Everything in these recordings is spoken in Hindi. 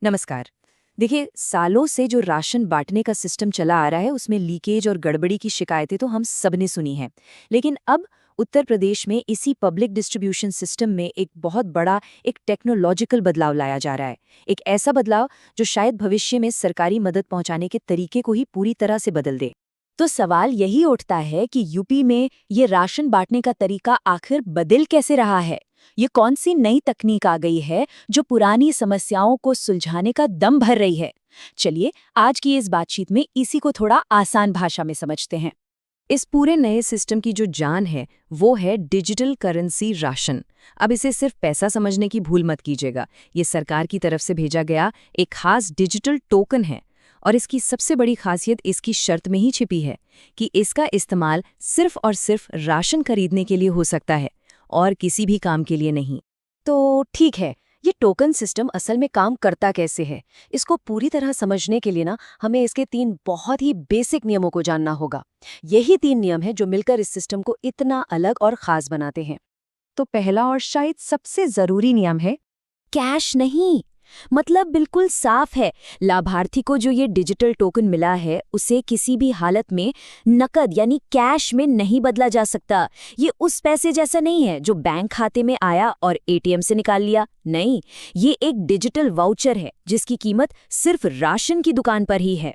नमस्कार। देखिए, सालों से जो राशन बांटने का सिस्टम चला आ रहा है उसमें लीकेज और गड़बड़ी की शिकायतें तो हम सबने सुनी हैं। लेकिन अब उत्तर प्रदेश में इसी पब्लिक डिस्ट्रीब्यूशन सिस्टम में एक बहुत बड़ा एक टेक्नोलॉजिकल बदलाव लाया जा रहा है। एक ऐसा बदलाव जो शायद भविष्य में सरकारी मदद पहुंचाने के तरीके को ही पूरी तरह से बदल दे। तो सवाल यही उठता है कि यूपी में ये राशन बांटने का तरीका आखिर बदल कैसे रहा है। ये कौन सी नई तकनीक आ गई है जो पुरानी समस्याओं को सुलझाने का दम भर रही है। चलिए आज की इस बातचीत में इसी को थोड़ा आसान भाषा में समझते हैं। इस पूरे नए सिस्टम की जो जान है वो है डिजिटल करेंसी राशन। अब इसे सिर्फ पैसा समझने की भूल मत कीजिएगा। ये सरकार की तरफ से भेजा गया एक खास डिजिटल टोकन है। और इसकी सबसे बड़ी खासियत इसकी शर्त में ही छिपी है कि इसका इस्तेमाल सिर्फ और सिर्फ राशन खरीदने के लिए हो सकता है और किसी भी काम के लिए नहीं। तो ठीक है, ये टोकन सिस्टम असल में काम करता कैसे है? इसको पूरी तरह समझने के लिए हमें इसके 3 बहुत ही बेसिक नियमों को जानना होगा। यही 3 नियम हैं जो मिलकर इस सिस्टम को इतना अलग और खास बनाते हैं। तो पहला और शायद सबसे जरूरी नियम है कैश नहीं। मतलब बिल्कुल साफ है, लाभार्थी को जो ये डिजिटल टोकन मिला है उसे किसी भी हालत में नकद यानी कैश में नहीं बदला जा सकता। ये उस पैसे जैसा नहीं है जो बैंक खाते में आया और एटीएम से निकाल लिया। नहीं, ये एक डिजिटल वाउचर है जिसकी कीमत सिर्फ राशन की दुकान पर ही है।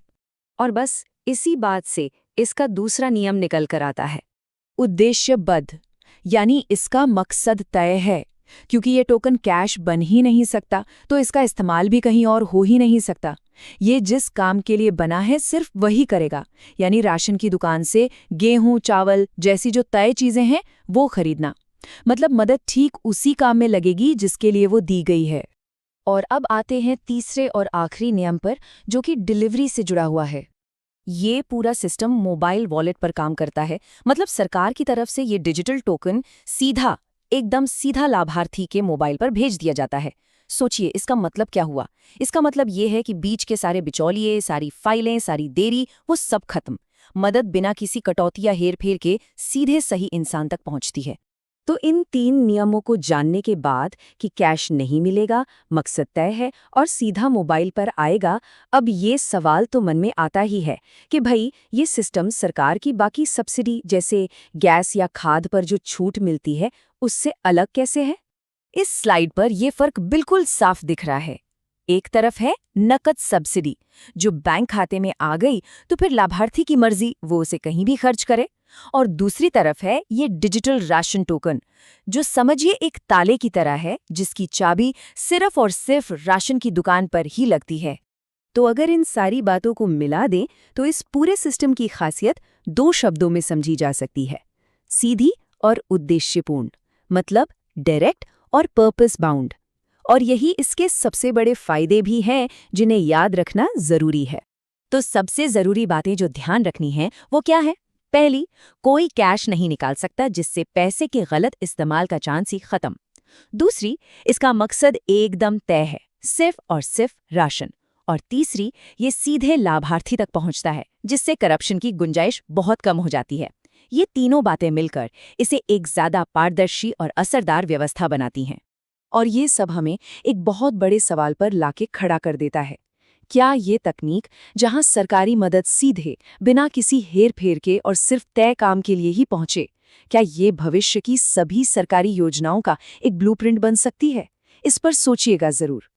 और बस इसी बात से इसका दूसरा नियम निकल कर आता है, उद्देश्यबद्ध, यानी इसका मकसद तय है। क्योंकि ये टोकन कैश बन ही नहीं सकता तो इसका इस्तेमाल भी कहीं और हो ही नहीं सकता। ये जिस काम के लिए बना है सिर्फ वही करेगा, यानी राशन की दुकान से गेहूं चावल जैसी जो तय चीजें हैं वो खरीदना। मतलब मदद ठीक उसी काम में लगेगी जिसके लिए वो दी गई है। और अब आते हैं तीसरे और आखिरी नियम पर, जो कि डिलीवरी से जुड़ा हुआ है। ये पूरा सिस्टम मोबाइल वॉलेट पर काम करता है। मतलब सरकार की तरफ से ये डिजिटल टोकन एकदम सीधा लाभार्थी के मोबाइल पर भेज दिया जाता है। सोचिए इसका मतलब क्या हुआ। इसका मतलब ये है कि बीच के सारे बिचौलिए, सारी फाइलें, सारी देरी, वो सब खत्म। मदद बिना किसी कटौती या हेरफेर के सीधे सही इंसान तक पहुंचती है। तो इन 3 नियमों को जानने के बाद कि कैश नहीं मिलेगा, मकसद तय है और सीधा मोबाइल पर आएगा, अब ये सवाल तो मन में आता ही है कि भाई ये सिस्टम सरकार की बाकी सब्सिडी जैसे गैस या खाद पर जो छूट मिलती है उससे अलग कैसे है। इस स्लाइड पर यह फर्क बिल्कुल साफ दिख रहा है। एक तरफ है नकद सब्सिडी जो बैंक खाते में आ गई तो फिर लाभार्थी की मर्जी वो उसे कहीं भी खर्च करे। और दूसरी तरफ है ये डिजिटल राशन टोकन जो समझिए एक ताले की तरह है जिसकी चाबी सिर्फ और सिर्फ राशन की दुकान पर ही लगती है। तो अगर इन सारी बातों को मिला दें तो इस पूरे सिस्टम की खासियत 2 शब्दों में समझी जा सकती है, सीधी और उद्देश्यपूर्ण। मतलब डायरेक्ट और पर्पस बाउंड। और यही इसके सबसे बड़े फायदे भी हैं जिन्हें याद रखना जरूरी है। तो सबसे जरूरी बातें जो ध्यान रखनी है वो क्या है? पहली, कोई कैश नहीं निकाल सकता जिससे पैसे के गलत इस्तेमाल का चांस ही खत्म। दूसरी, इसका मकसद एकदम तय है, सिर्फ और सिर्फ राशन। और तीसरी, ये सीधे लाभार्थी तक पहुंचता है जिससे करप्शन की गुंजाइश बहुत कम हो जाती है। ये तीनों बातें मिलकर इसे एक ज्यादा पारदर्शी और असरदार व्यवस्था बनाती हैं। और ये सब हमें एक बहुत बड़े सवाल पर लाके खड़ा कर देता है। क्या ये तकनीक जहां सरकारी मदद सीधे बिना किसी हेर-फेर के और सिर्फ तय काम के लिए ही पहुंचे, क्या ये भविष्य की सभी सरकारी योजनाओं का एक ब्लूप्रिंट बन सकती है? इस पर सोचिएगा जरूर।